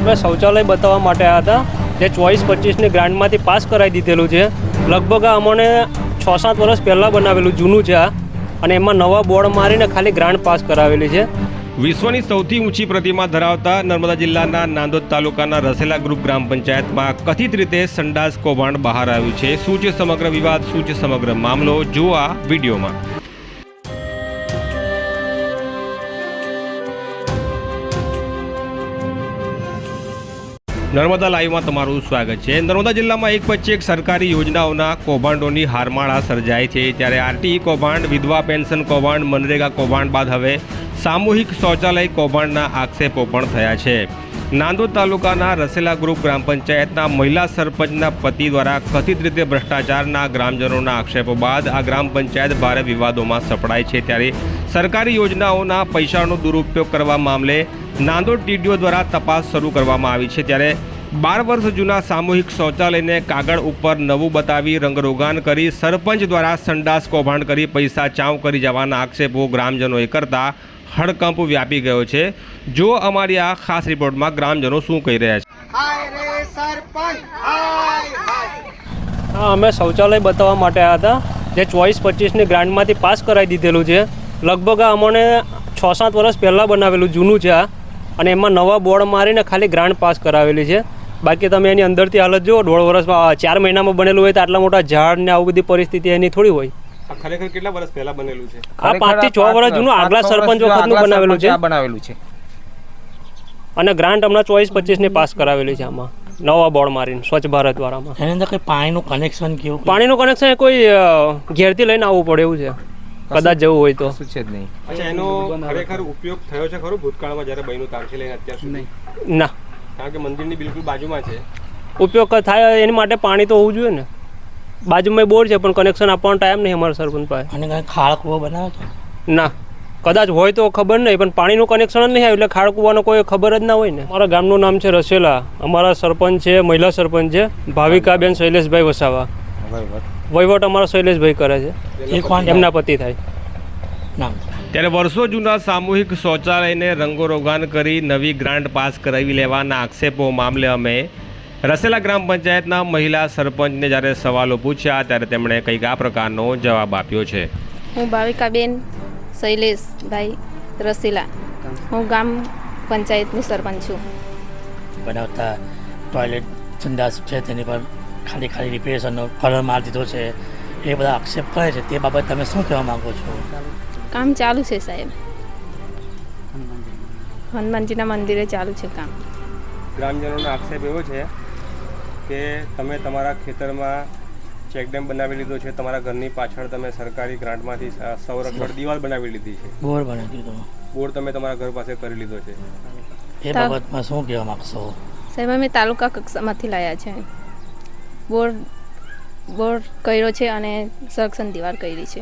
આપણે શૌચાલય બતાવવા માટે આવ્યા હતા, જે 24-25ની ગ્રાન્ટમાંથી પાસ કરાવી દીધેલું છે. લગભગ આ અમને 6-7 વર્ષ પહેલાં બનાવેલું જૂનું છે આ, અને એમાં નવા બોર્ડ મારીને ખાલી ગ્રાન્ટ પાસ કરાવેલી છે. વિશ્વની સૌથી ઊંચી પ્રતિમા ધરાવતા નર્મદા જિલ્લાના નાંદોદ તાલુકાના રસેલા ગ્રુપ ગ્રામ પંચાયતમાં કથિત રીતે સંડાસ કૌભાંડ બહાર આવ્યું છે. શું છે સમગ્ર વિવાદ, શું છે સમગ્ર મામલો, જુઓ આ વિડીયોમાં. નર્મદા લાઈવમાં તમારું સ્વાગત છે. નર્મદા જિલ્લામાં એક પછી એક સરકારી યોજનાઓના કૌભાંડોની હારમાળા સર્જાય છે. ત્યારે આરટીઈ કૌભાંડ, વિધવા પેન્શન કૌભાંડ, મનરેગા કૌભાંડ બાદ હવે સામૂહિક શૌચાલય કૌભાંડના આક્ષેપો પણ થયા છે. નાંદોદ તાલુકાના રસેલા ગ્રુપ ગ્રામ પંચાયતના મહિલા સરપંચના પતિ દ્વારા કથિત રીતે ભ્રષ્ટાચારના ગ્રામજનોના આક્ષેપો બાદ આ ગ્રામ પંચાયત ભારે વિવાદોમાં સપડાય છે. ત્યારે સરકારી યોજનાઓના પૈસાનો દુરુપયોગ કરવા મામલે નાંદોદ ટીડીઓ દ્વારા તપાસ શરૂ કરવામાં આવી છે. ત્યારે 12 વર્ષ જૂના સામૂહિક શૌચાલયને કાગળ ઉપર નવું બતાવી રંગરોગાન કરી સરપંચ દ્વારા સંડાસ કૌભાંડ કરી પૈસા ચાઉ કરી જવાના આક્ષેપો ગ્રામજનોએ કરતા હડકંપ વ્યાપી ગયો છે. જો અમારી આ ખાસ રિપોર્ટમાં ગ્રામજનો શું કહી રહ્યા છે. હા, અમે શૌચાલય બતાવવા માટે આવ્યા હતા, જે 24-25ની ગ્રાન્ટમાંથી પાસ કરાવી દીધેલું છે. લગભગ આ અમને 6-7 વર્ષ પહેલાં બનાવેલું જૂનું છે આ, અને એમાં નવા બોર્ડ મારીને ખાલી ગ્રાન્ટ પાસ કરાવેલી છે. બાકી તમે એની અંદરથી હાલત જુઓ, 1.5 વર્ષમાં 4 મહિનામાં બનેલું હોય તો આટલા મોટા ઝાડ ને આવું બધી પરિસ્થિતિ એની થોડી હોય. ખરેખર કેટલા વર્ષ પહેલા બનેલું છે? આ 5 થી 6 વર્ષ જૂનું આગલા સરપંચ વખતનું બનાવેલું છે. અને ગ્રાન્ટ હમણાં 24-25ની પાસ કરાવેલી છે. આમાં નવા બોર્ડ મારીને સ્વચ્છ ભારત દ્વારામાં એની અંદર કોઈ પાણીનું કનેક્શન કેવું? પાણીનું કનેક્શન કોઈ ઘેરથી લઈને આવવું પડે એવું છે, કદાચ જવું હોય તો. છે જ નહીં. અચ્છા, એનો ખરેખર ઉપયોગ થયો છે ખરો ભૂતકાળમાં જ્યારે બન્યું ત્યારથી લઈને અત્યાર સુધી? ના, કારણ કે મંદિરની બિલકુલ બાજુમાં છે. ઉપયોગ થાય એની માટે પાણી તો હોવું જોઈએ ને. બાજુમાં બોર છે પણ કનેક્શન આપવાનો ટાઈમ નહીં અમારા સરપંચ પાસે. અને ખાળ કૂવો બનાવે છે? ના, કદાચ હોય તો ખબર નહીં, પણ પાણીનું કનેક્શન જ નહીં આવ્યું એટલે ખાળ કૂવાનો કોઈ ખબર જ ના હોય ને. અમારા ગામનું નામ છે રસેલા. અમારા સરપંચ છે, મહિલા સરપંચ છે ભાવિકાબેન શૈલેષભાઈ વસાવા. વહીવટ અમારા શૈલેષભાઈ કરે છે, એમના પતિ થાય. ત્યારે વર્ષો જૂના સામૂહિક શૌચાલયને રંગોરોગાન કરી નવી ગ્રાન્ટ પાસ કરાવી લેવાના આક્ષેપો મામલે અમે રસેલા ગ્રામ પંચાયતના મહિલા સરપંચને જ્યારે સવાલો પૂછ્યા ત્યારે તેમણે કંઈક આ પ્રકારનો જવાબ આપ્યો છે. હું ભાવિકાબેન શૈલેષભાઈ રસેલા, હું ગામ પંચાયતની સરપંચ છું. બનાવતા ટોયલેટ સંડાસ છે તેની પર ખાલી રિપેરેશનનો કલર મારી દીધો છે, એ બધા આક્ષેપ કરે છે. તે બાબત તમે શું કહેવા માંગો છો? કામ ચાલુ છે સાહેબ, હનુમાનજીના મંદિરે ચાલુ છે કામ. ગ્રામજનોનો આક્ષેપ એવો છે કે તમે તમારા ખેતરમાં ચેકડેમ બનાવી લીધો છે, તમારા ઘરની પાછળ તમે સરકારી ગ્રાન્ટમાંથી સંરક્ષણ દિવાલ બનાવી લીધી છે, બોર બનાવી દીધો, બોર તમે તમારા ઘર પાસે કરી લીધો છે. એ બાબતમાં શું કહેવા માંગશો? સાહેબ, અમે તાલુકા કક્ષામાંથી લાવ્યા છે. બોર કર્યો છે અને સંરક્ષણ દિવાલ કરી છે.